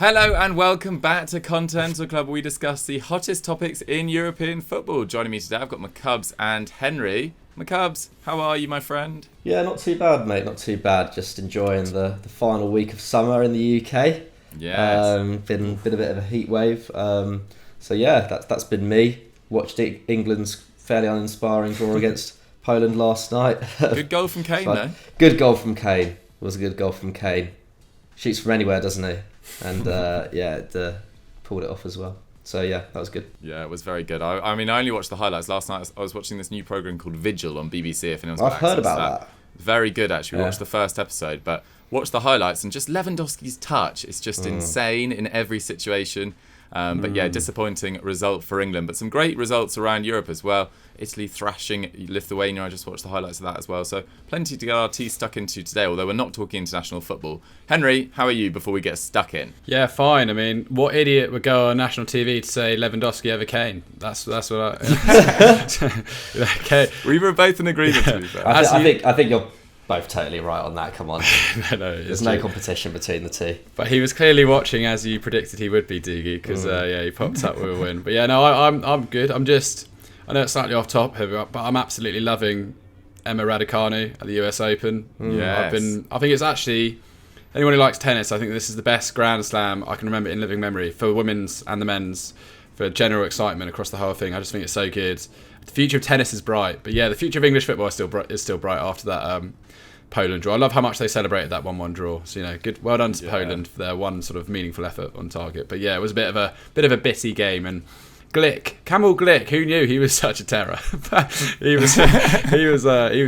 Hello and welcome back to Continental Club, where we discuss the hottest topics in European football. Joining me today, I've got McCubs and Henry. McCubs, how are you, my friend? Yeah, not too bad, mate. Not too bad. Just enjoying the final week of summer in the UK. Yes. Been a bit of a heat wave. So yeah, that's been me. Watched England's fairly uninspiring draw against Poland last night. Good goal from Kane, though. Good goal from Kane. It was a good goal from Kane. Shoots from anywhere, doesn't he? And pulled it off as well. So yeah, that was good. Yeah, it was very good. I mean, I only watched the highlights last night. I was watching this new programme called Vigil on BBC. If anyone's got I've heard access about that. Very good, actually. We Yeah. watched the first episode, but watched the highlights and just Lewandowski's touch. It's just insane in every situation. But yeah, disappointing result for England. But some great results around Europe as well. Italy thrashing Lithuania. I just watched the highlights of that as well. So plenty to get our teeth stuck into today, although we're not talking international football. Henry, how are you before we get stuck in? Yeah, fine. I mean, what idiot would go on national TV to say Lewandowski over Kane? That's what I... Okay. We were both in agreement, to be fair. I think you're both totally right on that. Come on. There's no competition between the two. But he was clearly watching, as you predicted he would be, Dougie, because he popped up with a win. But yeah, no, I'm good. I know it's slightly off topic, but I'm absolutely loving Emma Raducanu at the US Open. Yes. I think it's actually, anyone who likes tennis, I think this is the best Grand Slam I can remember in living memory for women's and the men's, for general excitement across the whole thing. I just think it's so good. The future of tennis is bright, but yeah, the future of English football is still bright after that Poland draw. I love how much they celebrated that 1-1 draw. So good, well done to Poland for their one sort of meaningful effort on target. But yeah, it was a bit of a bitty game. And Kamil Glick, who knew he was such a terror? he was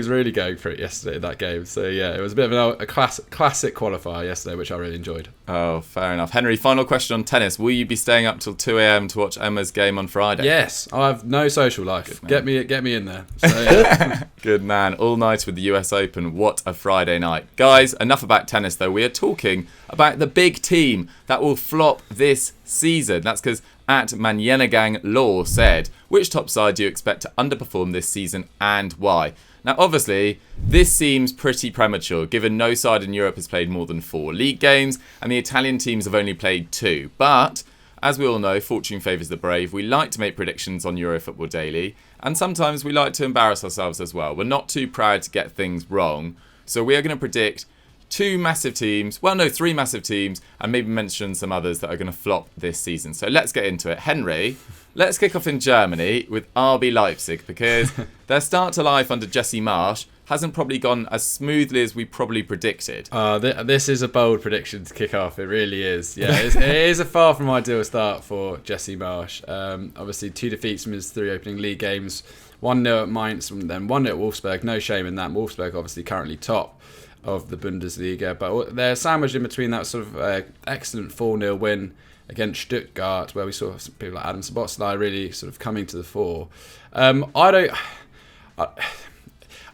really going for it yesterday in that game. So yeah, it was a bit of a classic qualifier yesterday, which I really enjoyed. Oh, fair enough. Henry, final question on tennis. Will you be staying up till 2 a.m. to watch Emma's game on Friday? Yes, I have no social life. Get me in there. So, yeah. Good man. All night with the US Open. What a Friday night. Guys, enough about tennis though. We are talking about the big team that will flop this season. That's because at Manyenagang Law said, which top side do you expect to underperform this season and why? Now, obviously, this seems pretty premature, given no side in Europe has played more than 4 league games, and the Italian teams have only played 2. But, as we all know, fortune favours the brave. We like to make predictions on Eurofootball Daily, and sometimes we like to embarrass ourselves as well. We're not too proud to get things wrong, so we are going to predict 3 massive teams, and maybe mention some others that are going to flop this season. So let's get into it. Henry, let's kick off in Germany with RB Leipzig, because their start to life under Jesse Marsch hasn't probably gone as smoothly as we probably predicted. This is a bold prediction to kick off. It really is. Yeah, it is a far from ideal start for Jesse Marsch. Obviously, 2 defeats from his 3 opening league games. 1-0 at Mainz, and then 1-0 at Wolfsburg. No shame in that. Wolfsburg obviously currently top of the Bundesliga, but they're sandwiched in between that sort of excellent 4-0 win against Stuttgart, where we saw people like Adam Sabitzer really sort of coming to the fore. I don't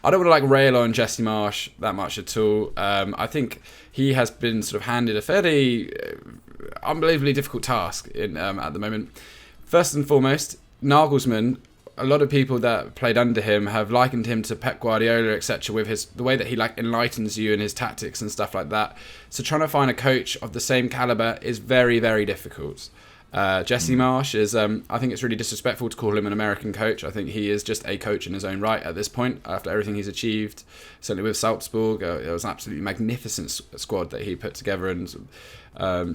want to rail on Jesse Marsch that much at all. I think he has been sort of handed a fairly unbelievably difficult task at the moment. First and foremost, Nagelsmann. A lot of people that played under him have likened him to Pep Guardiola, etc., with the way that he enlightens you and his tactics and stuff like that. So trying to find a coach of the same caliber is very, very difficult. Jesse Marsch is, I think it's really disrespectful to call him an American coach. I think he is just a coach in his own right at this point, after everything he's achieved. Certainly with Salzburg, it was an absolutely magnificent squad that he put together and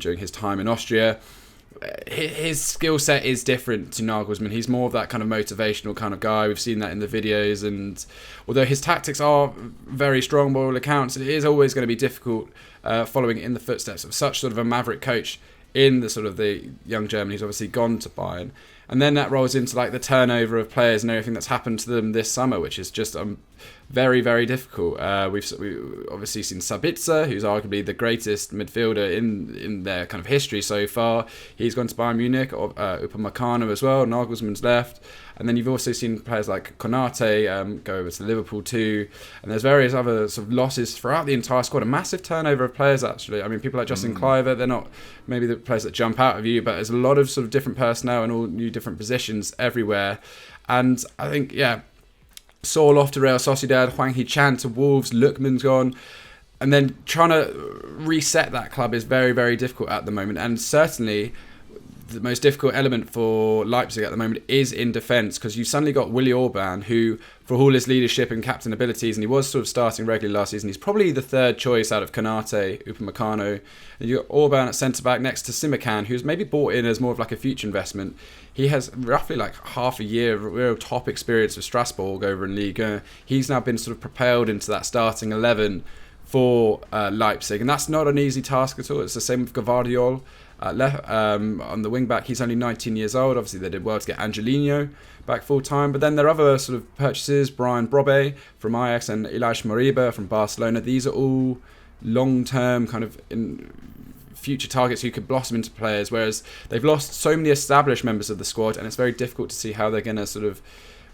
during his time in Austria. His skill set is different to Nagelsmann. He's more of that kind of motivational kind of guy. We've seen that in the videos, and although his tactics are very strong by all accounts, it is always going to be difficult following in the footsteps of such sort of a maverick coach in the sort of the young German who's obviously gone to Bayern. And then that rolls into the turnover of players and everything that's happened to them this summer, which is just very, very difficult. We've obviously seen Sabitzer, who's arguably the greatest midfielder in their kind of history so far. He's gone to Bayern Munich, Upamecano as well. Nagelsmann's left. And then you've also seen players like Konate go over to Liverpool too. And there's various other sort of losses throughout the entire squad. A massive turnover of players, actually. I mean, people like Justin Kluivert, they're not maybe the players that jump out of you, but there's a lot of sort of different personnel and all new different positions everywhere. And I think, Saul off to Real Sociedad, Hwang Hee-chan to Wolves, Lookman's gone. And then trying to reset that club is very, very difficult at the moment. And certainly the most difficult element for Leipzig at the moment is in defence, because you've suddenly got Willi Orban, who, for all his leadership and captain abilities, and he was sort of starting regularly last season, he's probably the third choice out of Konate, Upamecano. And you've got Orban at centre-back next to Simakan, who's maybe brought in as more of like a future investment. He has roughly like half a year of real top experience with Strasbourg over in Ligue 1. He's now been sort of propelled into that starting 11 for Leipzig, and that's not an easy task at all. It's the same with Gvardiol on the wing back. He's only 19 years old. Obviously they did well to get Angelino back full time, but then there are other sort of purchases, Brian Brobbey from Ajax and Ilaix Moriba from Barcelona. These are all long-term kind of future targets who could blossom into players, whereas they've lost so many established members of the squad, and it's very difficult to see how they're going to sort of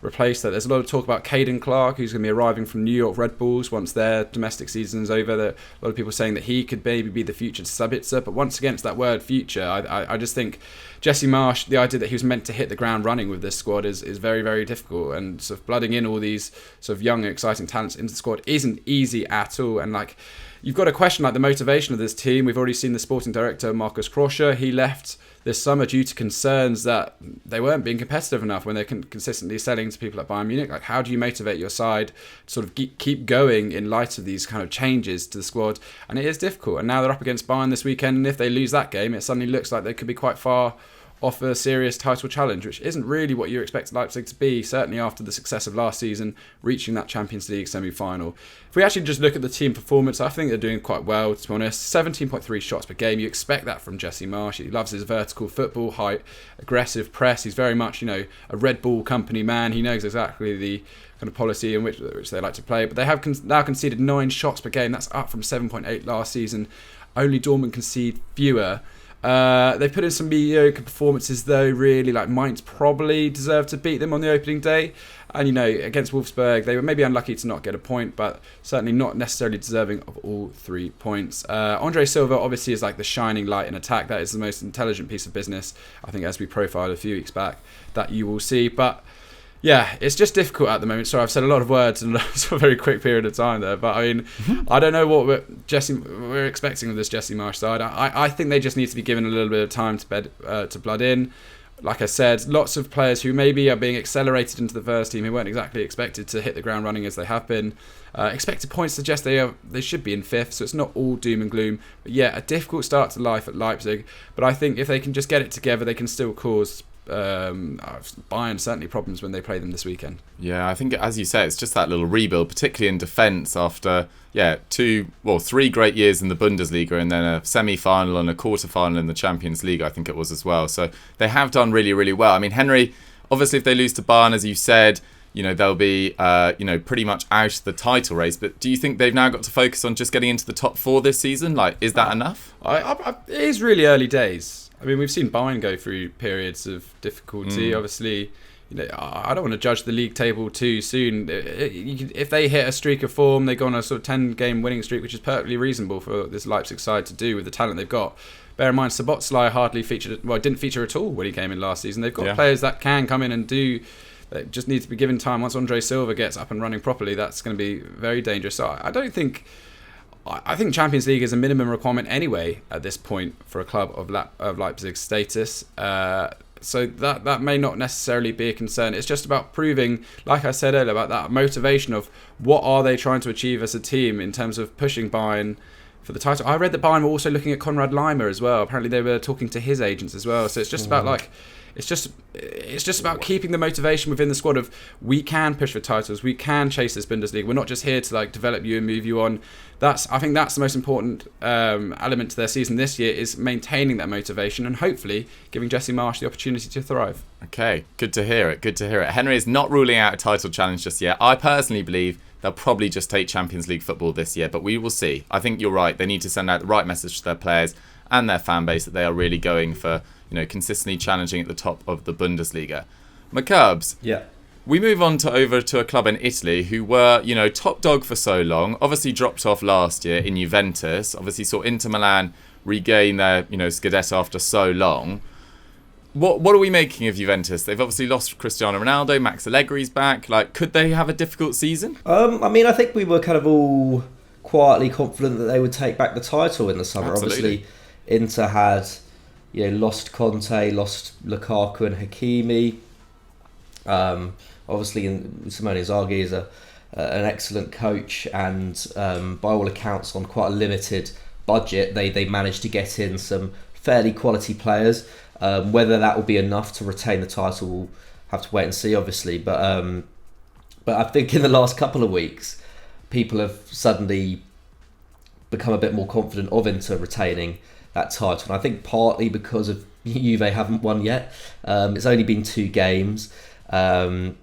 replace that. There's a lot of talk about Caden Clark, who's going to be arriving from New York Red Bulls once their domestic season's over. There are a lot of people saying that he could maybe be the future to Sabitzer, but once again, it's that word future. I just think Jesse Marsch, the idea that he was meant to hit the ground running with this squad is very, very difficult, and sort of blooding in all these sort of young and exciting talents into the squad isn't easy at all. And like, you've got to question like the motivation of this team. We've already seen the sporting director Markus Krösche. He left this summer due to concerns that they weren't being competitive enough when they're consistently selling to people like Bayern Munich. Like, how do you motivate your side to sort of keep going in light of these kind of changes to the squad? And it is difficult. And now they're up against Bayern this weekend, and if they lose that game, it suddenly looks like they could be quite far off a serious title challenge, which isn't really what you expect Leipzig to be, certainly after the success of last season, reaching that Champions League semi-final. If we actually just look at the team performance, I think they're doing quite well, to be honest. 17.3 shots per game. You expect that from Jesse Marsch. He loves his vertical football, high, aggressive press. He's very much, a Red Bull company man. He knows exactly the kind of policy in which they like to play. But they have now conceded 9 shots per game. That's up from 7.8 last season. Only Dortmund concede fewer. They put in some mediocre performances though, really. Like, Mainz probably deserved to beat them on the opening day, and against Wolfsburg they were maybe unlucky to not get a point, but certainly not necessarily deserving of all 3 points. Andre Silva obviously is like the shining light in attack. That is the most intelligent piece of business, I think, as we profiled a few weeks back, that you will see. But yeah, it's just difficult at the moment. Sorry, I've said a lot of words in a very quick period of time there. But I mean, I don't know what we're expecting of this Jesse Marsch side. I think they just need to be given a little bit of time to blood in. Like I said, lots of players who maybe are being accelerated into the first team who weren't exactly expected to hit the ground running as they have been. Expected points suggest they should be in 5th, so it's not all doom and gloom. But yeah, a difficult start to life at Leipzig. But I think if they can just get it together, they can still cause Bayern certainly problems when they play them this weekend. Yeah, I think, as you say, it's just that little rebuild, particularly in defence after 3 great years in the Bundesliga and then a semi-final and a quarter-final in the Champions League, I think it was as well. So they have done really, really well. I mean, Henry, obviously if they lose to Bayern, as you said, they'll be pretty much out of the title race. But do you think they've now got to focus on just getting into the top 4 this season? Like, is that enough? It is really early days. I mean, we've seen Bayern go through periods of difficulty. Obviously, I don't want to judge the league table too soon. If they hit a streak of form, they go on a sort of 10-game winning streak, which is perfectly reasonable for this Leipzig side to do with the talent they've got. Bear in mind, Sabitzer hardly didn't feature at all when he came in last season. They've got players that can come in and do. They just need to be given time. Once Andre Silva gets up and running properly, that's going to be very dangerous. So I think Champions League is a minimum requirement anyway at this point for a club of Leipzig's status. So that may not necessarily be a concern. It's just about proving, like I said earlier, about that motivation of what are they trying to achieve as a team in terms of pushing Bayern for the title. I read that Bayern were also looking at Konrad Laimer as well. Apparently they were talking to his agents as well. So it's just about it's just about keeping the motivation within the squad of, we can push for titles, we can chase this Bundesliga. We're not just here to develop you and move you on. I think that's the most important element to their season this year, is maintaining that motivation and hopefully giving Jesse Marsch the opportunity to thrive. Okay, good to hear it. Henry is not ruling out a title challenge just yet. I personally believe they'll probably just take Champions League football this year, but we will see. I think you're right. They need to send out the right message to their players and their fan base that they are really going for, consistently challenging at the top of the Bundesliga. McCubs. Yeah. We move on over to a club in Italy who were, top dog for so long. Obviously dropped off last year in Juventus. Obviously saw Inter Milan regain their, Scudetto after so long. What are we making of Juventus? They've obviously lost Cristiano Ronaldo. Max Allegri's back. Could they have a difficult season? I think we were kind of all quietly confident that they would take back the title in the summer. Absolutely. Obviously, Inter had lost Conte, lost Lukaku and Hakimi. Obviously, Simone Inzaghi is an excellent coach, and by all accounts, on quite a limited budget, they managed to get in some fairly quality players. Whether that will be enough to retain the title, we'll have to wait and see, obviously. But I think in the last couple of weeks, people have suddenly become a bit more confident of Inter retaining that title. And I think partly because of Juve haven't won yet. It's only been 2 games. But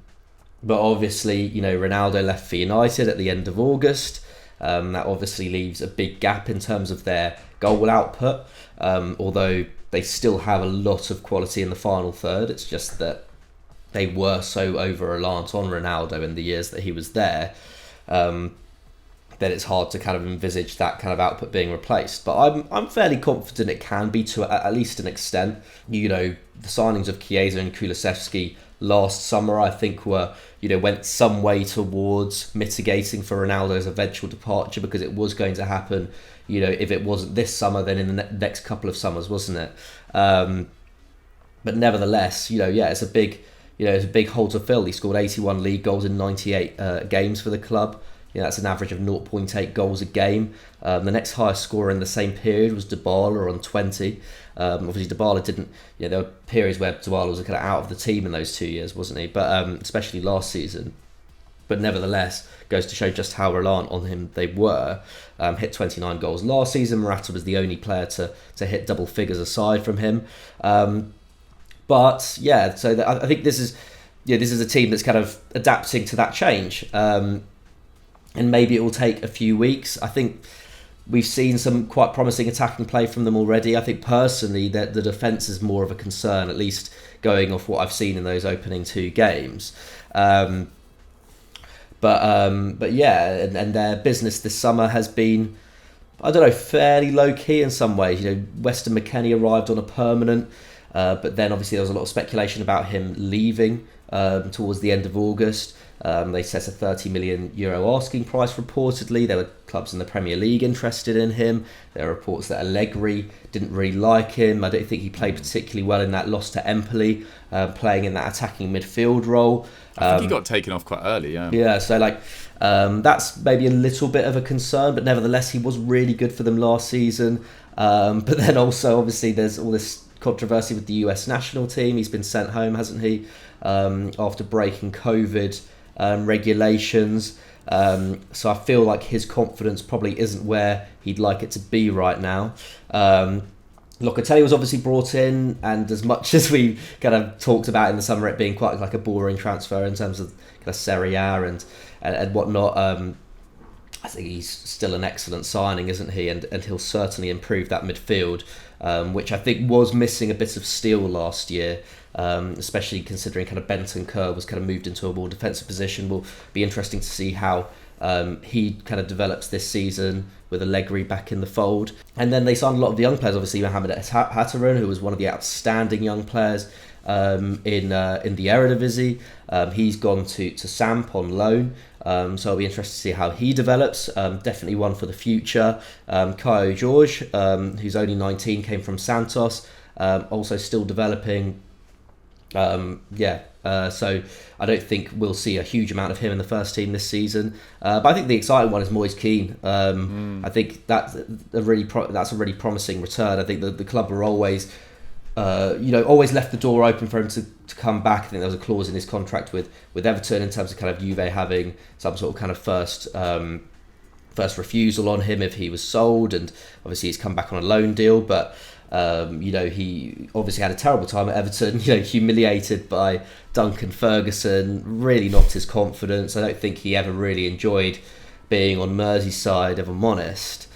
obviously, Ronaldo left for United at the end of August. That obviously leaves a big gap in terms of their goal output. Although they still have a lot of quality in the final third. It's just that they were so over-reliant on Ronaldo in the years that he was there, that it's hard to kind of envisage that kind of output being replaced. But I'm fairly confident it can be, to at least an extent. The signings of Chiesa and Kulusevski last summer, I think, went some way towards mitigating for Ronaldo's eventual departure, because it was going to happen. If it wasn't this summer, then in the next couple of summers, wasn't it? But nevertheless, it's a big hole to fill. He scored 81 league goals in 98 games for the club. That's an average of 0.8 goals a game. The next highest scorer in the same period was Dybala on 20. Obviously, Dybala didn't. There were periods where Dybala was kind of out of the team in those 2 years, wasn't he? But especially last season. But nevertheless, goes to show just how reliant on him they were. Hit 29 goals last season. Morata was the only player to hit double figures aside from him. But yeah, so I think this is a team that's kind of adapting to that change. And maybe it will take a few weeks. I think we've seen some quite promising attacking play from them already. I think personally that the defence is more of a concern, at least going off what I've seen in those opening 2 games. But yeah, and their business this summer has been, I don't know, fairly low key in some ways. Weston McKennie arrived on a permanent, but then obviously there was a lot of speculation about him leaving towards the end of August. They set a €30 million asking price reportedly. There were clubs in the Premier League interested in him. There are reports that Allegri didn't really like him. I don't think he played particularly well in that loss to Empoli, playing in that attacking midfield role. I think he got taken off quite early, yeah. Yeah, so that's maybe a little bit of a concern, but nevertheless, he was really good for them last season. But then also, obviously, there's all this controversy with the US national team. He's been sent home, hasn't he, after breaking COVID regulations. So I feel like his confidence probably isn't where he'd like it to be right now. Locatelli was obviously brought in, and as much as we kind of talked about in the summer it being quite like a boring transfer in terms of kind of Serie A and whatnot, I think he's still an excellent signing, isn't he? And he'll certainly improve that midfield, which I think was missing a bit of steel last year, especially considering kind of Bentancur was kind of moved into a more defensive position. Will be interesting to see how he kind of develops this season with Allegri back in the fold. And then they signed a lot of the young players, obviously Mohamed Hatterun, who was one of the outstanding young players in the Eredivisie. He's gone to Samp on loan. So I'll be interested to see how he develops. Definitely one for the future. Caio Jorge, who's only 19, came from Santos, also still developing. So I don't think we'll see a huge amount of him in the first team this season. But I think the exciting one is Moise Kean. I think that's a really promising return. I think the club were always left the door open for him to come back. I think there was a clause in his contract with Everton in terms of kind of Juve having some sort of kind of first refusal on him if he was sold, and obviously he's come back on a loan deal. But he obviously had a terrible time at Everton. Humiliated by Duncan Ferguson, really knocked his confidence. I don't think he ever really enjoyed being on Merseyside, if I'm honest.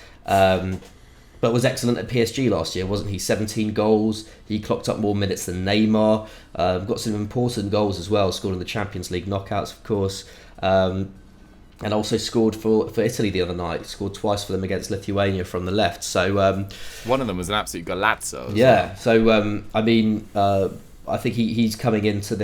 But was excellent at PSG last year, wasn't he? 17 goals. He clocked up more minutes than Neymar. Got some important goals as well. Scored in the Champions League knockouts, of course. And also scored for Italy the other night. Scored twice for them against Lithuania from the left. So one of them was an absolute golazzo. Yeah. Well. So I think he's coming into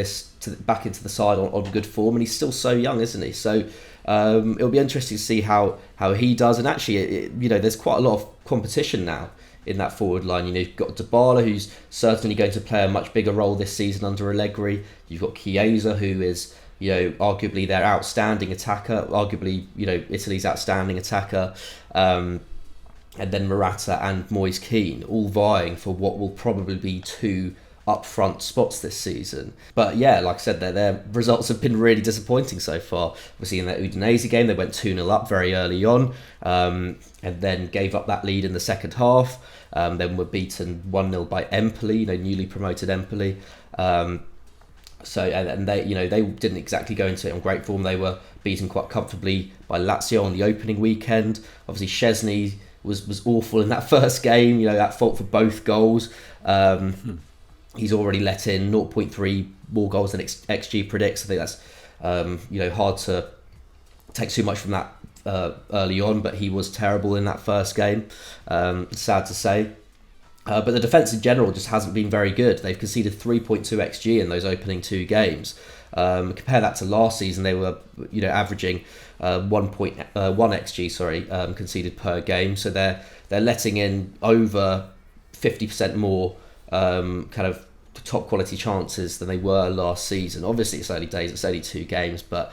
back into the side on good form, and he's still so young, isn't he? So it'll be interesting to see how he does. And actually, there's quite a lot of competition now in that forward line. You've got Dybala, who's certainly going to play a much bigger role this season under Allegri. You've got Chiesa, who is arguably their outstanding attacker, arguably Italy's outstanding attacker. And then Morata and Moise Kean, all vying for what will probably be 2 up-front spots this season. But yeah, like I said, their results have been really disappointing so far. Obviously in that Udinese game, they went 2-0 up very early on, and then gave up that lead in the second half. Then were beaten 1-0 by Empoli, newly promoted Empoli. So they didn't exactly go into it on great form. They were beaten quite comfortably by Lazio on the opening weekend. Obviously Szczesny was awful in that first game, at fault for both goals. He's already let in 0.3 more goals than XG predicts. I think that's hard to take too much from that early on, but he was terrible in that first game. Sad to say. But the defence in general just hasn't been very good. They've conceded 3.2 XG in those opening 2 games. Compare that to last season, they were averaging 1.1 XG conceded per game. So they're letting in over 50% more kind of top quality chances than they were last season. Obviously it's early days, it's only 2 games, but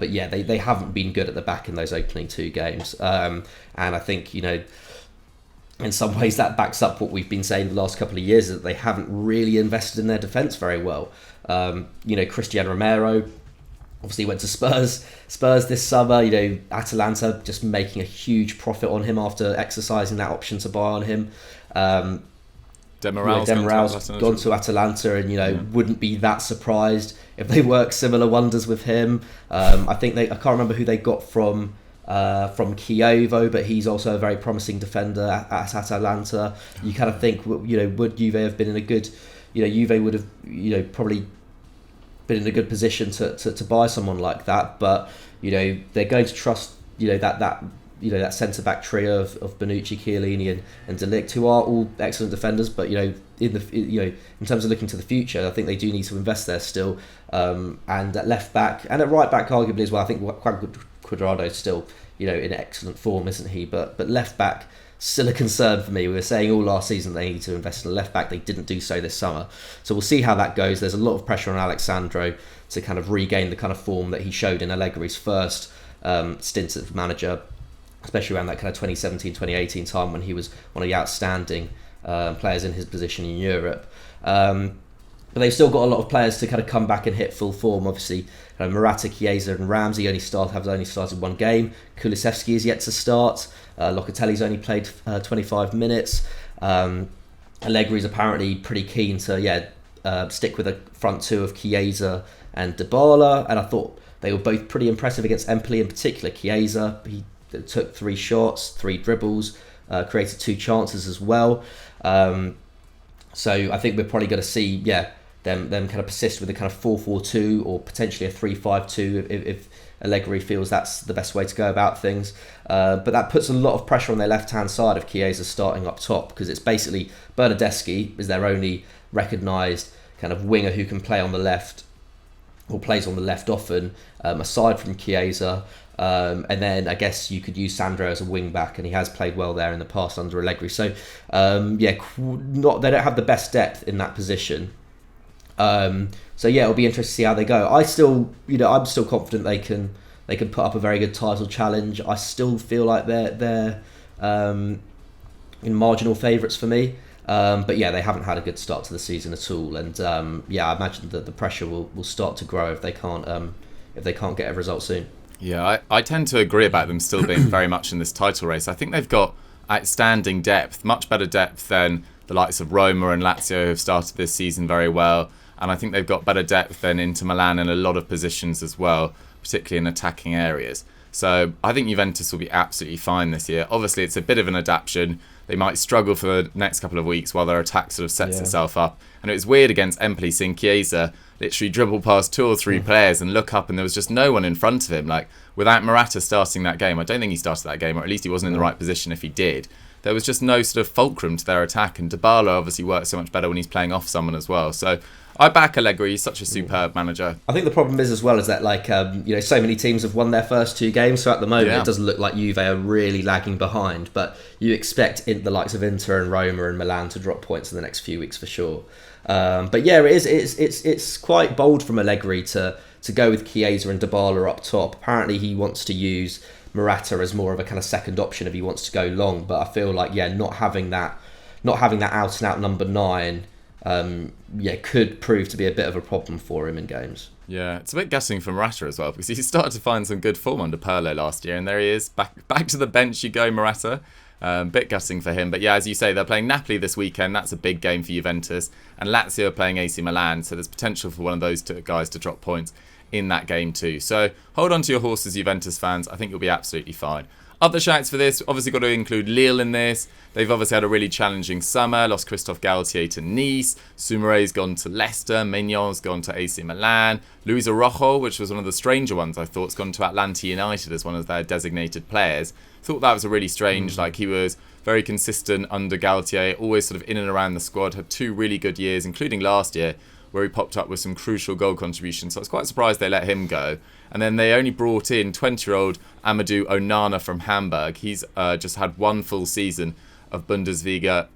yeah, they haven't been good at the back in those opening 2 games. And I think in some ways that backs up what we've been saying the last couple of years, that they haven't really invested in their defence very well. Cristiano Romero obviously went to Spurs this summer. Atalanta just making a huge profit on him after exercising that option to buy on him. Demiral's gone to Atalanta, and wouldn't be that surprised if they work similar wonders with him. I can't remember who they got from Chievo, but he's also a very promising defender at Atalanta. You kind of think, would Juve have been in a good, Juve would have, probably been in a good position to buy someone like that, but they're going to trust that centre back trio of Bonucci, Chiellini, and De Ligt, who are all excellent defenders, but in terms of looking to the future, I think they do need to invest there still. And at left back and at right back, arguably as well, I think Juan Cuadrado's still in excellent form, isn't he? But left back, still a concern for me. We were saying all last season they need to invest in a left back. They didn't do so this summer, so we'll see how that goes. There's a lot of pressure on Alexandro to kind of regain the kind of form that he showed in Allegri's first stint as manager, especially around that kind of 2017-2018 time when he was one of the outstanding players in his position in Europe. But they've still got a lot of players to kind of come back and hit full form. Obviously, Morata, Chiesa and Ramsey have only started 1 game. Kulusevski is yet to start. Locatelli's only played 25 minutes. Allegri's apparently pretty keen to stick with a front 2 of Chiesa and Dybala. And I thought they were both pretty impressive against Empoli in particular. Chiesa, he took 3 shots, 3 dribbles, created 2 chances as well. So I think we're probably going to see them kind of persist with a kind of 4-4-2 or potentially a 3-5-2 if Allegri feels that's the best way to go about things. But that puts a lot of pressure on their left-hand side of Chiesa starting up top, because it's basically Bernardeschi is their only recognised kind of winger who can play on the left or plays on the left often, aside from Chiesa. And then I guess you could use Sandro as a wing back, and he has played well there in the past under Allegri. So they don't have the best depth in that position. So it'll be interesting to see how they go. I'm still confident they can put up a very good title challenge. I still feel like they're in marginal favourites for me. But they haven't had a good start to the season at all, and I imagine that the pressure will start to grow if they can't get a result soon. Yeah, I tend to agree about them still being very much in this title race. I think they've got outstanding depth, much better depth than the likes of Roma and Lazio, who have started this season very well. And I think they've got better depth than Inter Milan in a lot of positions as well, particularly in attacking areas. So I think Juventus will be absolutely fine this year. Obviously, it's a bit of an adaptation. They might struggle for the next couple of weeks while their attack sort of sets itself up. And it was weird against Empoli seeing Chiesa literally dribble past 2 or 3 players and look up, and there was just no one in front of him. Like, without Morata starting that game, I don't think he started that game, or at least he wasn't in the right position if he did. there was just no sort of fulcrum to their attack, and Dybala obviously works so much better when he's playing off someone as well. So I back Allegri. He's such a superb manager. I think the problem is as well is that so many teams have won their first 2 games, so at the moment it doesn't look like Juve are really lagging behind, but you expect the likes of Inter and Roma and Milan to drop points in the next few weeks for sure. But yeah, it's quite bold from Allegri to go with Chiesa and Dybala up top. Apparently he wants to use Morata as more of a kind of second option if he wants to go long, but I feel like not having that out and out number 9 could prove to be a bit of a problem for him in games. Yeah, it's a bit gutting for Morata as well, because he started to find some good form under Pirlo last year, and there he is, back to the bench you go, Morata. Bit gutting for him, but yeah, as you say, they're playing Napoli this weekend. That's a big game for Juventus, and Lazio are playing AC Milan, so there's potential for one of those 2 guys to drop points in that game too. So hold on to your horses, Juventus fans. I think you'll be absolutely fine. Other shouts for this, obviously got to include Lille in this. They've obviously had a really challenging summer. Lost Christophe Galtier to Nice. Soumaré's gone to Leicester. Maignan gone to AC Milan. Luis Araujo, which was one of the stranger ones I thought, has gone to Atlanta United as one of their designated players. Thought that was a really strange, he was very consistent under Galtier, always sort of in and around the squad, had 2 really good years, including last year, where he popped up with some crucial goal contributions. So I was quite surprised they let him go. And then they only brought in 20-year-old Amadou Onana from Hamburg. He's just had 1 full season of Bundesliga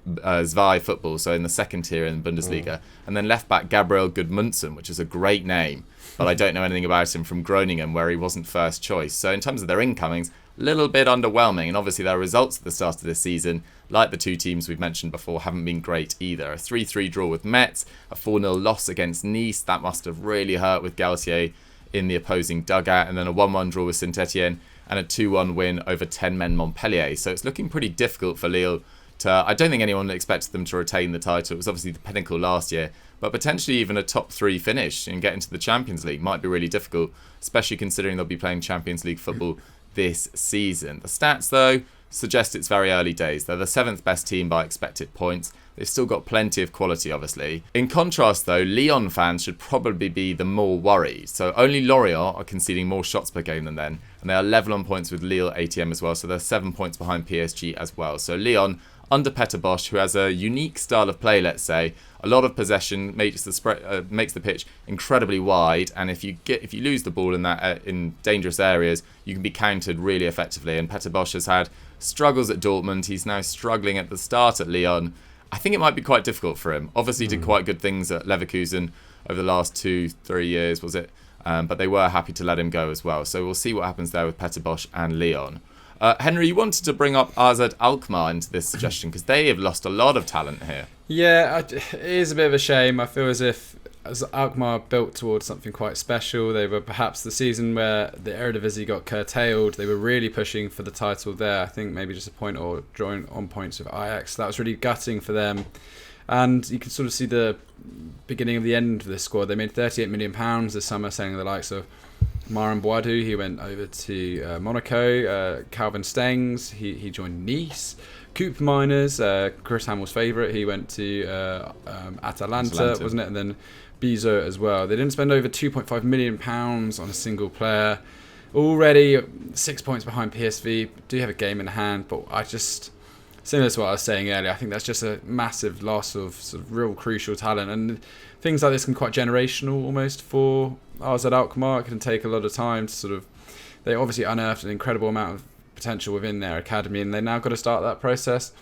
Zwei football, so in the second tier in Bundesliga. And then left back Gabriel Gudmundsson, which is a great name, but I don't know anything about him from Groningen, where he wasn't first choice. So in terms of their incomings, a little bit underwhelming, and obviously their results at the start of this season, like the 2 teams we've mentioned before, haven't been great either. A 3-3 draw with Metz, a 4-0 loss against Nice, that must have really hurt with Galtier in the opposing dugout, and then a 1-1 draw with Saint-Etienne, and a 2-1 win over 10-men Montpellier. So it's looking pretty difficult for Lille I don't think anyone expected them to retain the title. It was obviously the pinnacle last year, but potentially even a top 3 finish and get into the Champions League might be really difficult, especially considering they'll be playing Champions League football this season. The stats, though, suggest it's very early days. They're the 7th best team by expected points. They've still got plenty of quality, obviously. In contrast, though, Lyon fans should probably be the more worried. So only Lorient are conceding more shots per game than them, and they are level on points with Lille ATM as well, so they're 7 points behind PSG as well. So Lyon, under Peter Bosch, who has a unique style of play, let's say, a lot of possession, makes the pitch incredibly wide, and if you lose the ball in dangerous areas, you can be countered really effectively. And Peter Bosch has had struggles at Dortmund. He's now struggling at the start at Lyon. I think it might be quite difficult for him. Obviously, he did quite good things at Leverkusen over the last 2-3 years, was it? But they were happy to let him go as well. So we'll see what happens there with Peter Bosch and Lyon. Henry, you wanted to bring up AZ Alkmaar into this suggestion because they have lost a lot of talent here. Yeah, it is a bit of a shame. I feel as Alkmaar built towards something quite special. They were perhaps the season where the Eredivisie got curtailed. They were really pushing for the title there. I think maybe just a point or drawing on points with Ajax. That was really gutting for them. And you can sort of see the beginning of the end of this squad. They made £38 million this summer, selling the likes of Maran Boadou, he went over to Monaco. Calvin Stengs, he joined Nice. Coop Miners, Chris Hamill's favourite, he went to Atalanta, wasn't it? And then Bizot as well. They didn't spend over £2.5 million on a single player. Already 6 points behind PSV. Do have a game in hand, but similar to what I was saying earlier, I think that's just a massive loss of sort of real crucial talent. And things like this can be quite generational almost for AZ Alkmaar. It can take a lot of time to they obviously unearthed an incredible amount of potential within their academy, and they've now got to start that process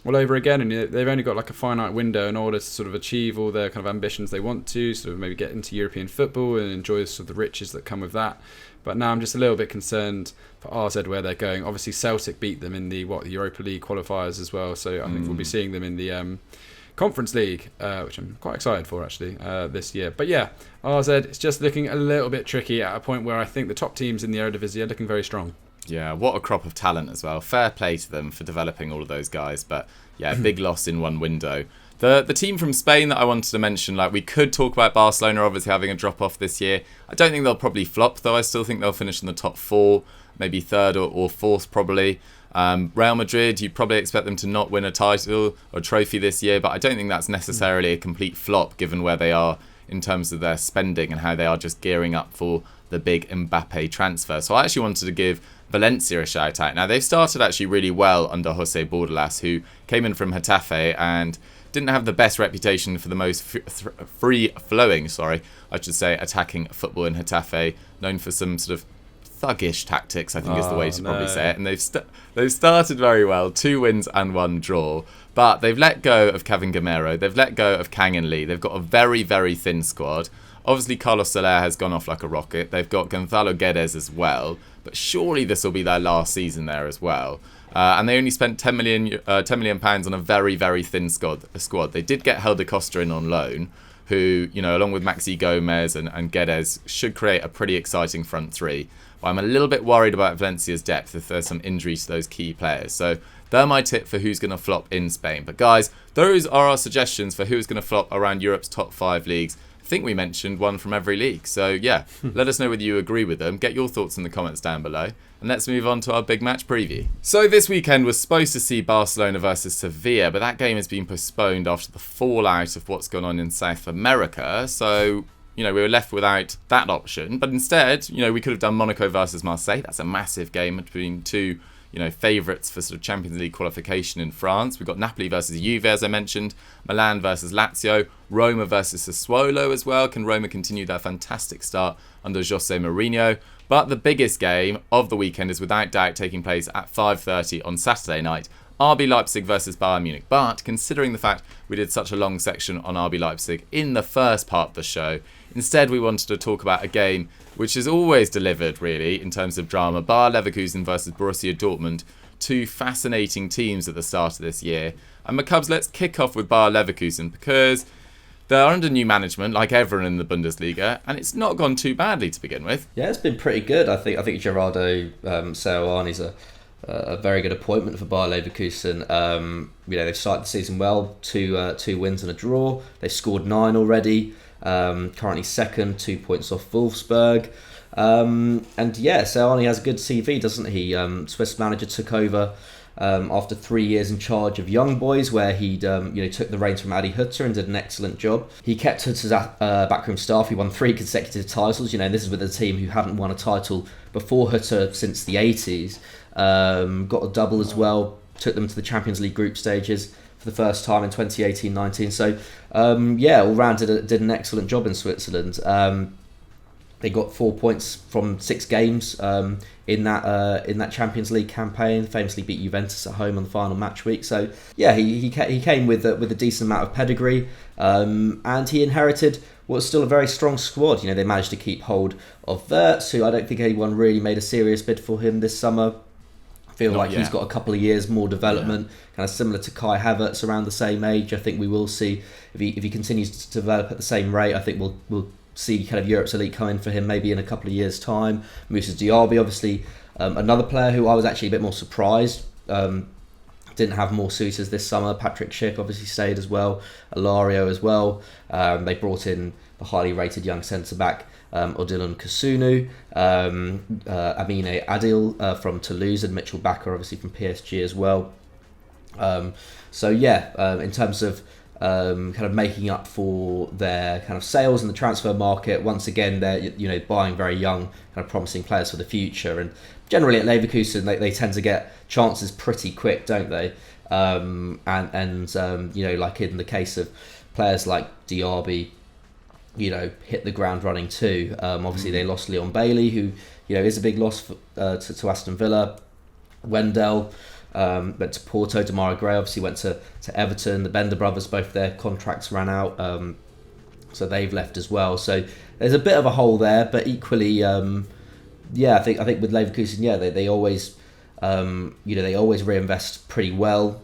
all over again. And they've only got like a finite window in order to sort of achieve all their kind of ambitions they want to, sort of maybe get into European football and enjoy sort of the riches that come with that. But now I'm just a little bit concerned for AZ where they're going. Obviously Celtic beat them in the Europa League qualifiers as well, so I think we'll be seeing them in the Conference League, which I'm quite excited for actually this year. But yeah, AZ is just looking a little bit tricky at a point where I think the top teams in the Eredivisie are looking very strong. Yeah, what a crop of talent as well. Fair play to them for developing all of those guys. But yeah, big loss in one window. The team from Spain that I wanted to mention, we could talk about Barcelona obviously having a drop-off this year. I don't think they'll probably flop, though. I still think they'll finish in the top 4, maybe 3rd or 4th probably. Real Madrid, you'd probably expect them to not win a title or trophy this year, but I don't think that's necessarily a complete flop given where they are in terms of their spending and how they are just gearing up for the big Mbappe transfer. So I actually wanted to give Valencia a shout out. Now, they've started actually really well under Jose Bordalas, who came in from Getafe and didn't have the best reputation for the most free-flowing, attacking football in Getafe, known for some sort of thuggish tactics, I think is the way to probably say it. And they've started very well, 2 wins and 1 draw. But they've let go of Kevin Gamero, they've let go of Kang and Lee. They've got a very, very thin squad. Obviously, Carlos Soler has gone off like a rocket. They've got Gonzalo Guedes as well. But surely this will be their last season there as well. And they only spent £10 million on a very, very thin squad. They did get Helder Costa in on loan, who, along with Maxi Gomez and Guedes, should create a pretty exciting front three. But I'm a little bit worried about Valencia's depth if there's some injuries to those key players. So they're my tip for who's going to flop in Spain. But guys, those are our suggestions for who's going to flop around Europe's top 5 leagues. I think we mentioned one from every league. So yeah, let us know whether you agree with them. Get your thoughts in the comments down below. And let's move on to our big match preview. So this weekend was supposed to see Barcelona versus Sevilla, but that game has been postponed after the fallout of what's gone on in South America. So, we were left without that option. But instead, we could have done Monaco versus Marseille. That's a massive game between two favourites for sort of Champions League qualification in France. We've got Napoli versus Juve, as I mentioned, Milan versus Lazio, Roma versus Sassuolo as well. Can Roma continue their fantastic start under Jose Mourinho? But the biggest game of the weekend is without doubt taking place at 5:30 on Saturday night. RB Leipzig versus Bayern Munich. But considering the fact we did such a long section on RB Leipzig in the first part of the show, instead we wanted to talk about a game which is always delivered, really, in terms of drama. Bayer Leverkusen versus Borussia Dortmund. 2 fascinating teams at the start of this year. And McCubs, let's kick off with Bayer Leverkusen because they're under new management, like everyone in the Bundesliga, and it's not gone too badly to begin with. Yeah, it's been pretty good. I think Gerardo Seoane's a very good appointment for Bayer Leverkusen. They've started the season well, 2 wins and a draw. They've scored 9 already. Currently second, 2 points off Wolfsburg. Seoane has a good CV, doesn't he? Swiss manager took over after 3 years in charge of young boys, where he'd took the reins from Adi Hutter and did an excellent job. He kept Hutter's backroom staff. He won 3 consecutive titles. This is with a team who hadn't won a title before Hutter since the 80s. Got a double as well. Took them to the Champions League group stages for the first time in 2018-19. So, all round did an excellent job in Switzerland. They got 4 points from 6 games in that Champions League campaign. Famously beat Juventus at home on the final match week. So yeah, he came with a decent amount of pedigree, and he inherited what's still a very strong squad. They managed to keep hold of Wirtz, who I don't think anyone really made a serious bid for him this summer. Feel like he's got a couple of years more development, kind of similar to Kai Havertz, around the same age. I think we will see if he continues to develop at the same rate. I think we'll see kind of Europe's elite come in for him maybe in a couple of years' time. Moussa Diaby, obviously, another player who I was actually a bit more surprised didn't have more suitors this summer. Patrick Schick obviously stayed as well, Alario as well. They brought in the highly rated young centre back Odilon Kasunu, Amine Adil from Toulouse, and Mitchell Bakker obviously from PSG as well. In terms of kind of making up for their kind of sales in the transfer market, once again they're buying very young, kind of promising players for the future. And generally at Leverkusen they tend to get chances pretty quick, don't they? Like in the case of players like Diaby, hit the ground running too. Obviously they lost Leon Bailey, who is a big loss to Aston Villa. Wendell went to Porto. Demarai Gray obviously went to Everton. The Bender brothers, both their contracts ran out, so they've left as well. So there's a bit of a hole there, but equally, I think with Leverkusen, they always, they always reinvest pretty well,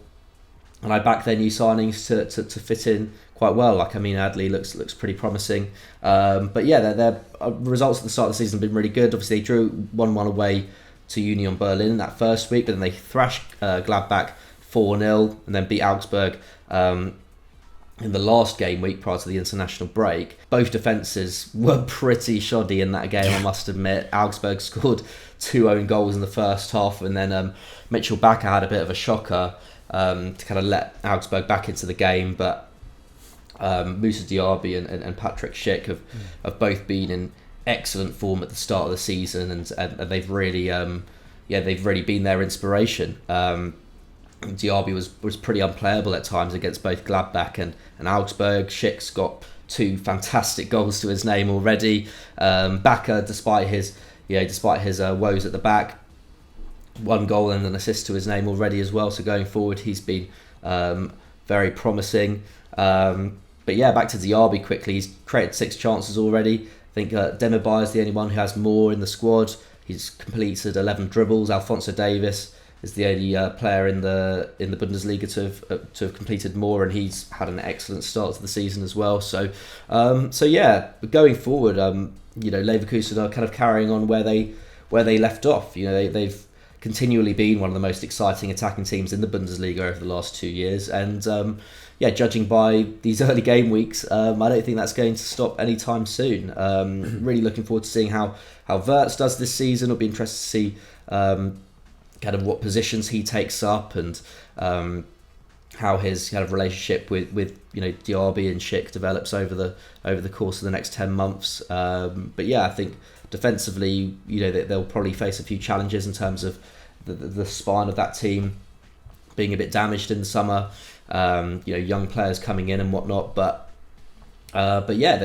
and I back their new signings to fit in quite well. Like, Adley looks pretty promising, their results at the start of the season have been really good. Obviously, they drew 1-1 away to Union Berlin in that first week, but then they thrashed Gladbach 4-0 and then beat Augsburg in the last game week prior to the international break. Both defences were pretty shoddy in that game, I must admit. Augsburg scored 2 own goals in the first half, and then Mitchell Bakker had a bit of a shocker to kind of let Augsburg back into the game, but Moussa Diaby and Patrick Schick have both been excellent form at the start of the season, and they've really they've really been their inspiration. Diaby was pretty unplayable at times against both Gladbach and Augsburg. Schick's got 2 fantastic goals to his name already. Bakker, despite his woes at the back, 1 goal and an assist to his name already as well. So going forward, he's been very promising. But yeah, back to Diaby quickly. He's created 6 chances already. I think Demirbay is the only one who has more in the squad. He's completed 11 dribbles. Alphonso Davies is the only player in the Bundesliga to have completed more, and he's had an excellent start to the season as well. So yeah, going forward, Leverkusen are kind of carrying on where they left off. They've continually been one of the most exciting attacking teams in the Bundesliga over the last 2 years, and judging by these early game weeks, I don't think that's going to stop anytime soon. Really looking forward to seeing how Wirtz does this season. It'll be interesting to see kind of what positions he takes up, and how his kind of relationship with Diaby and Schick develops over the course of the next 10 months. But yeah, I think defensively, they'll probably face a few challenges in terms of the spine of that team being a bit damaged in the summer. Young players coming in and whatnot, but yeah,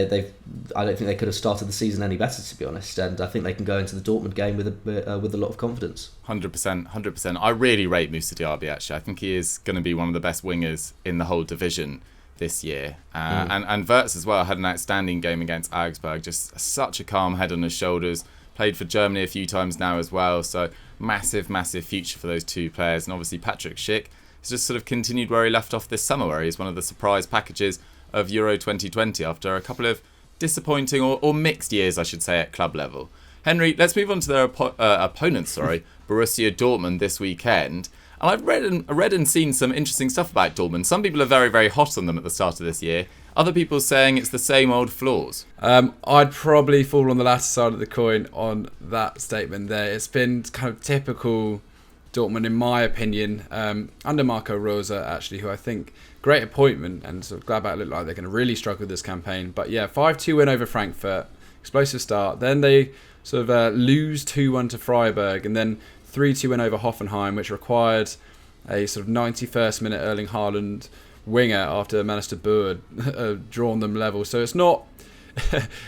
I don't think they could have started the season any better, to be honest. And I think they can go into the Dortmund game with a lot of confidence. 100%. I really rate Moussa Diaby, actually. I think he is going to be one of the best wingers in the whole division this year. And Wirtz as well had an outstanding game against Augsburg. Just such a calm head on his shoulders. Played for Germany a few times now as well. So massive future for those 2 players. And obviously Patrick Schick has just sort of continued where he left off this summer, where he's one of the surprise packages of Euro 2020 after a couple of disappointing or mixed years, I should say, at club level. Henry, let's move on to their opponents, Borussia Dortmund this weekend. And I've read and seen some interesting stuff about Dortmund. Some people are very, very hot on them at the start of this year. Other people saying it's the same old flaws. I'd probably fall on the latter side of the coin on that statement there. It's been kind of typical Dortmund, in my opinion, under Marco Rose, actually, who I think great appointment, and sort of Gladbach look like they're going to really struggle this campaign. But yeah, 5-2 win over Frankfurt, explosive start. Then they sort of lose 2-1 to Freiburg, and then 3-2 win over Hoffenheim, which required a sort of 91st minute Erling Haaland winger after Manister Boer drawn them level. So it's not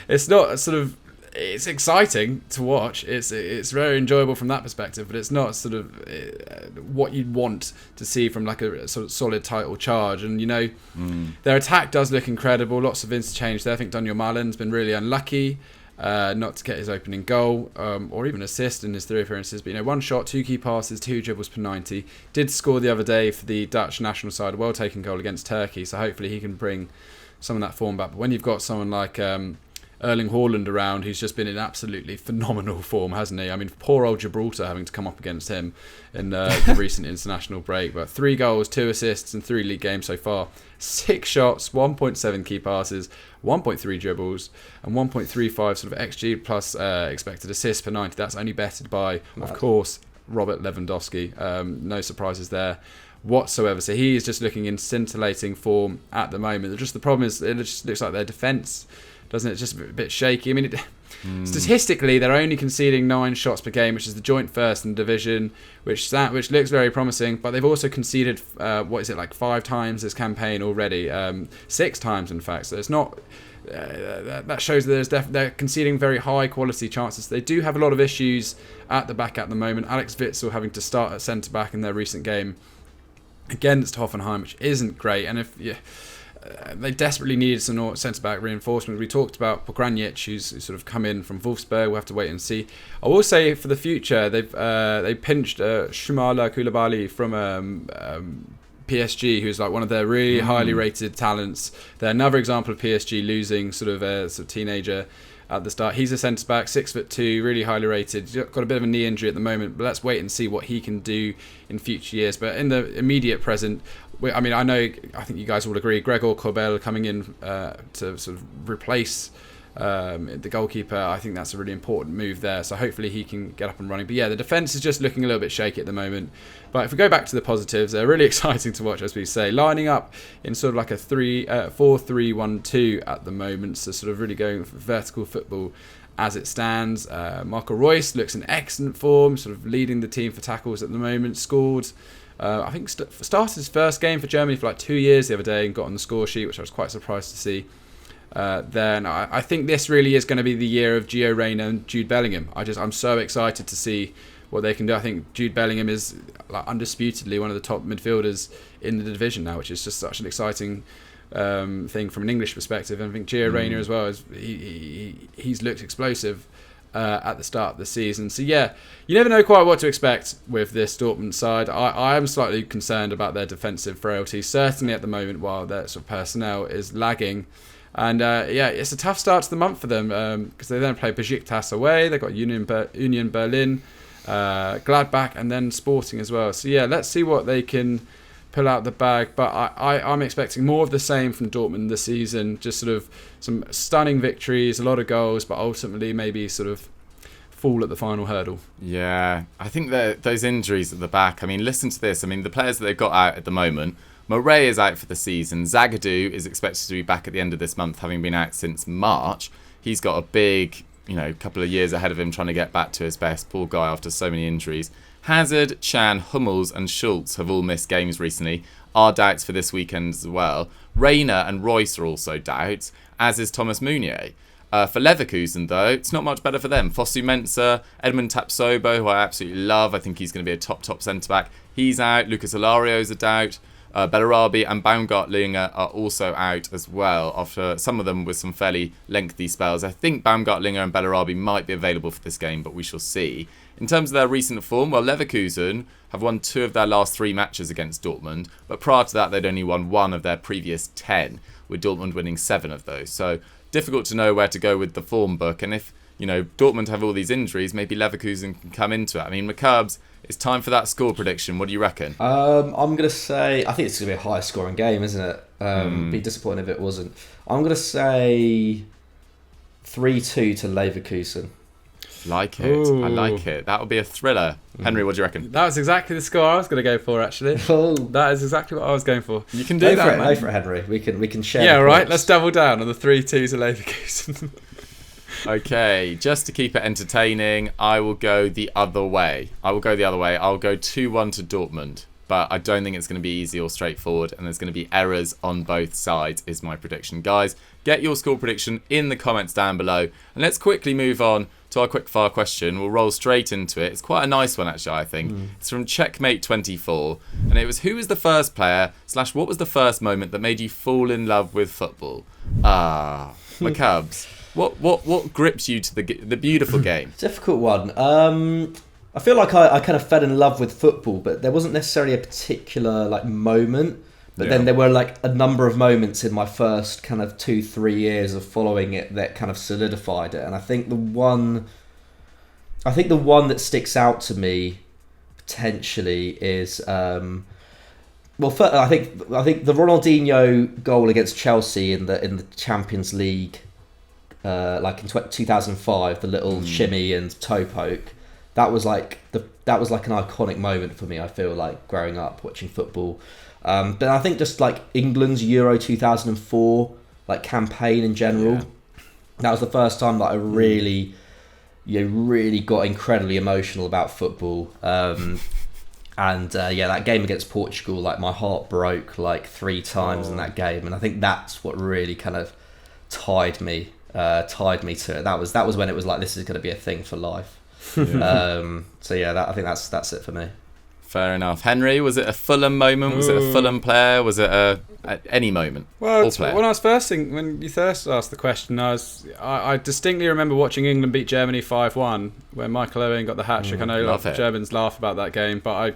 sort of, it's exciting to watch. It's very enjoyable from that perspective, but it's not sort of what you'd want to see from like a sort of solid title charge. And their attack does look incredible. Lots of interchange there. I think Daniel Malen's been really unlucky not to get his opening goal or even assist in his 3 appearances. But 1 shot, 2 key passes, 2 dribbles per 90. Did score the other day for the Dutch national side, a well-taken goal against Turkey. So hopefully he can bring some of that form back. But when you've got someone like Erling Haaland around, who's just been in absolutely phenomenal form, hasn't he? I mean, poor old Gibraltar having to come up against him in the recent international break. But 3 goals, 2 assists in 3 league games so far. 6 shots, 1.7 key passes, 1.3 dribbles, and 1.35 sort of XG plus expected assists per 90. That's only bettered by, of course, Robert Lewandowski. No surprises there whatsoever. So he is just looking in scintillating form at the moment. Just the problem is it just looks like their defence, doesn't it? It's just a bit shaky. I mean, statistically, they're only conceding 9 shots per game, which is the joint first in the division, which looks very promising. But they've also conceded, 5 times this campaign already, 6 times in fact. So it's not. That shows that they're conceding very high quality chances. They do have a lot of issues at the back at the moment. Alex Witsel having to start at centre back in their recent game against Hoffenheim, which isn't great. And they desperately needed some centre-back reinforcement. We talked about Pokranic, who's sort of come in from Wolfsburg. We'll have to wait and see. I will say for the future, they pinched Shumala Koulibaly from PSG, who's like one of their really highly rated talents. They're another example of PSG losing sort of teenager at the start. He's a centre-back, 6'2", really highly rated. Got a bit of a knee injury at the moment, but let's wait and see what he can do in future years. But in the immediate present, I think you guys will agree, Gregor Kobel coming in to sort of replace the goalkeeper. I think that's a really important move there. So hopefully he can get up and running. But yeah, the defence is just looking a little bit shaky at the moment. But if we go back to the positives, they're really exciting to watch, as we say, lining up in sort of like a 4-3-1-2 at the moment. So sort of really going for vertical football as it stands. Marco Reus looks in excellent form, sort of leading the team for tackles at the moment. Scored, I think, started his first game for Germany for like 2 years the other day and got on the score sheet, which I was quite surprised to see. Then I think this really is going to be the year of Gio Reyna and Jude Bellingham. I'm so excited to see what they can do. I think Jude Bellingham is like undisputedly one of the top midfielders in the division now, which is just such an exciting thing from an English perspective. And I think Gio Reyna as well, he's looked explosive at the start of the season. So yeah, you never know quite what to expect with this Dortmund side. I am slightly concerned about their defensive frailty, certainly at the moment, while their sort of personnel is lagging. And it's a tough start to the month for them because they then play Besiktas away. They've got Union Berlin, Gladbach, and then Sporting as well. So yeah, let's see what they can pull out the bag. But I'm expecting more of the same from Dortmund this season. Just sort of some stunning victories, a lot of goals, but ultimately maybe sort of fall at the final hurdle. Yeah, I think that those injuries at the back. I mean, listen to this. I mean, the players that they've got out at the moment. Murray is out for the season. Zagadou is expected to be back at the end of this month, having been out since March. He's got a big, couple of years ahead of him trying to get back to his best. Poor guy after so many injuries. Hazard, Chan, Hummels and Schultz have all missed games recently. Are doubts for this weekend as well. Reyna and Royce are also doubts, as is Thomas Meunier. For Leverkusen, though, it's not much better for them. Fosu Mensah, Edmund Tapsoba, who I absolutely love. I think he's going to be a top centre-back. He's out. Lucas Hilario's a doubt. Bellarabi and Baumgartlinger are also out as well, after some of them with some fairly lengthy spells. I think Baumgartlinger and Bellarabi might be available for this game, but we shall see. In terms of their recent form, well, Leverkusen have won 2 of their last 3 matches against Dortmund, but prior to that they'd only won 1 of their previous 10, with Dortmund winning 7 of those. So difficult to know where to go with the form book, and if Dortmund have all these injuries, maybe Leverkusen can come into it. I mean, McCubs, it's time for that score prediction. What do you reckon? I'm going to say, I think it's going to be a high scoring game, isn't it? Be disappointed if it wasn't. I'm going to say 3-2 to Leverkusen. Like it. Ooh. I like it. That'll be a thriller. Henry, what do you reckon? That was exactly the score I was going to go for, actually. Oh. That is exactly what I was going for. You can do that, man. Go for it, Henry. We can share. Yeah, right. Let's double down on the 3-2 to Leverkusen. Okay, just to keep it entertaining, I will go the other way. I'll go 2-1 to Dortmund. But I don't think it's going to be easy or straightforward, and there's going to be errors on both sides, is my prediction. Guys, get your score prediction in the comments down below. And let's quickly move on to our quickfire question. We'll roll straight into it. It's quite a nice one, actually, I think. It's from Checkmate24. And it was, who was the first player / what was the first moment that made you fall in love with football? McCubs. What grips you to the beautiful game? Difficult one. I feel like I kind of fell in love with football, but there wasn't necessarily a particular moment. But then there were a number of moments in my first kind of 2-3 years of following it that kind of solidified it. And I think the one that sticks out to me potentially is first, I think the Ronaldinho goal against Chelsea in the Champions League, in 2005, the little shimmy and toe poke. That was like an iconic moment for me. I feel like growing up watching football, but I think just England's Euro 2004 campaign in general. Yeah. That was the first time that I really got incredibly emotional about football. That game against Portugal, my heart broke 3 times in that game, and I think that's what really kind of tied me to it. That was when it was this is going to be a thing for life. I think that's it for me. Fair enough. Henry, was it a Fulham moment? Was it a Fulham player? Was it any moment? Well, when you first asked the question, I distinctly remember watching England beat Germany 5-1 when Michael Owen got the hat trick. I know a lot of Germans laugh about that game, but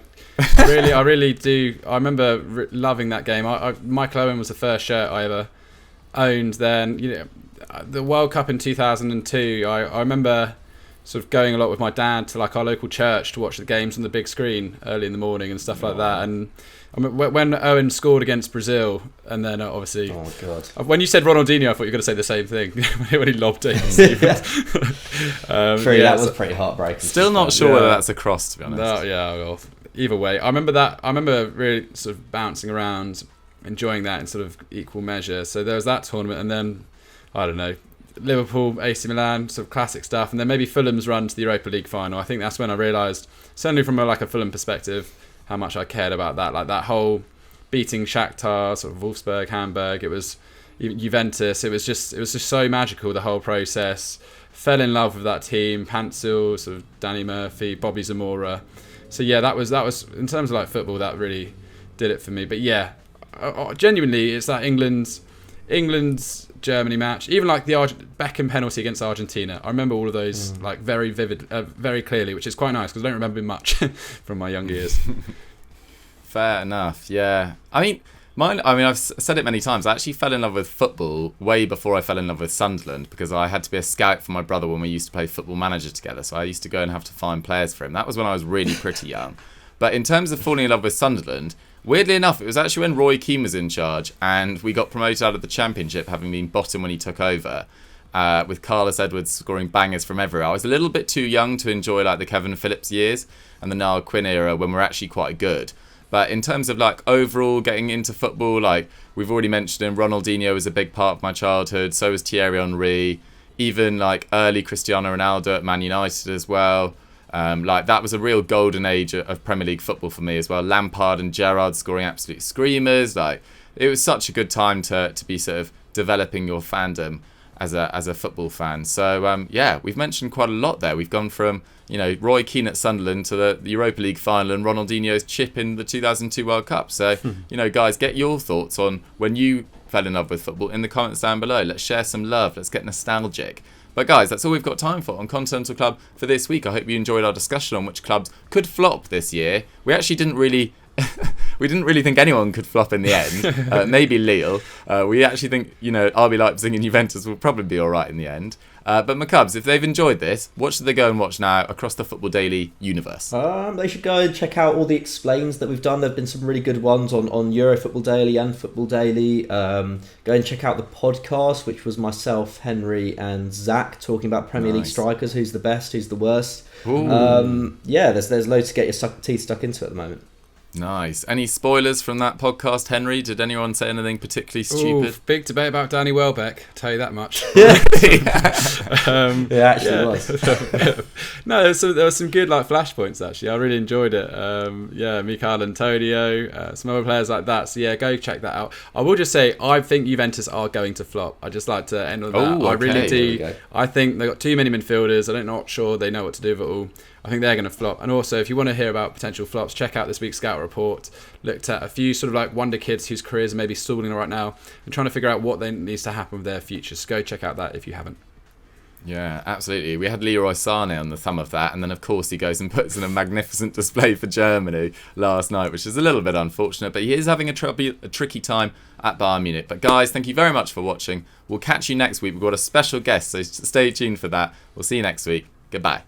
I really do. I remember loving that game. Michael Owen was the first shirt I ever owned. Then the World Cup in 2002. I remember sort of going a lot with my dad to our local church to watch the games on the big screen early in the morning and stuff like that. And I mean, when Owen scored against Brazil, and then obviously, oh my god, when you said Ronaldinho, I thought you were going to say the same thing when he lobbed it. That was pretty heartbreaking. Still not sure whether that's a cross, to be honest. Well, either way, I remember really sort of bouncing around, enjoying that in sort of equal measure. So there was that tournament, and then I don't know. Liverpool, AC Milan, sort of classic stuff, and then maybe Fulham's run to the Europa League final. I think that's when I realised, certainly from a Fulham perspective, how much I cared about that. Like that whole beating Shakhtar, sort of Wolfsburg, Hamburg. It was Juventus. It was just so magical, the whole process. Fell in love with that team. Pansil, sort of Danny Murphy, Bobby Zamora. So yeah, that was in terms of football, that really did it for me. But yeah, genuinely, it's that England's Germany match, even the Beckham penalty against Argentina. I remember all of those very vivid, very clearly, which is quite nice because I don't remember much from my young years. Fair enough. Yeah, I've said it many times. I actually fell in love with football way before I fell in love with Sunderland, because I had to be a scout for my brother when we used to play Football Manager together. So I used to go and have to find players for him. That was when I was really pretty young. But in terms of falling in love with Sunderland, weirdly enough, it was actually when Roy Keane was in charge and we got promoted out of the Championship, having been bottom when he took over, with Carlos Edwards scoring bangers from everywhere. I was a little bit too young to enjoy the Kevin Phillips years and the Niall Quinn era when we're actually quite good. But in terms of overall getting into football, we've already mentioned him, Ronaldinho was a big part of my childhood. So was Thierry Henry, even early Cristiano Ronaldo at Man United as well. That was a real golden age of Premier League football for me as well. Lampard and Gerrard scoring absolute screamers. It was such a good time to be sort of developing your fandom as a football fan. So yeah, we've mentioned quite a lot there. We've gone from Roy Keane at Sunderland to the Europa League final and Ronaldinho's chip in the 2002 World Cup. So guys, get your thoughts on when you fell in love with football in the comments down below. Let's share some love. Let's get nostalgic. But guys, that's all we've got time for on Continental Club for this week. I hope you enjoyed our discussion on which clubs could flop this year. We actually didn't really think anyone could flop in the end. Maybe Lille. We actually think RB Leipzig and Juventus will probably be all right in the end. But McCubs, if they've enjoyed this, what should they go and watch now across the Football Daily universe? They should go and check out all the explains that we've done. There have been some really good ones on Euro Football Daily and Football Daily. Go and check out the podcast, which was myself, Henry and Zach talking about Premier League strikers. Who's the best, who's the worst. Yeah, there's loads to get your teeth stuck into at the moment. Nice. Any spoilers from that podcast, Henry? Did anyone say anything particularly stupid? Big debate about Danny Welbeck, I'll tell you that much. It actually was. No, there were some good flashpoints actually. I really enjoyed it. Michail Antonio, some other players like that. So yeah, go check that out. I will just say, I think Juventus are going to flop. I just like to end on that. Okay. I really do. I think they've got too many midfielders. I'm not sure they know what to do with it all. I think they're going to flop. And also, if you want to hear about potential flops, check out this week's Scout Report. Looked at a few sort of wonder kids whose careers are maybe stalling right now and trying to figure out what needs to happen with their futures. So go check out that if you haven't. Yeah, absolutely. We had Leroy Sané on the thumb of that, and then of course he goes and puts in a magnificent display for Germany last night, which is a little bit unfortunate, but he is having a tricky time at Bayern Munich. But guys, thank you very much for watching. We'll catch you next week. We've got a special guest, so stay tuned for that. We'll see you next week. Goodbye.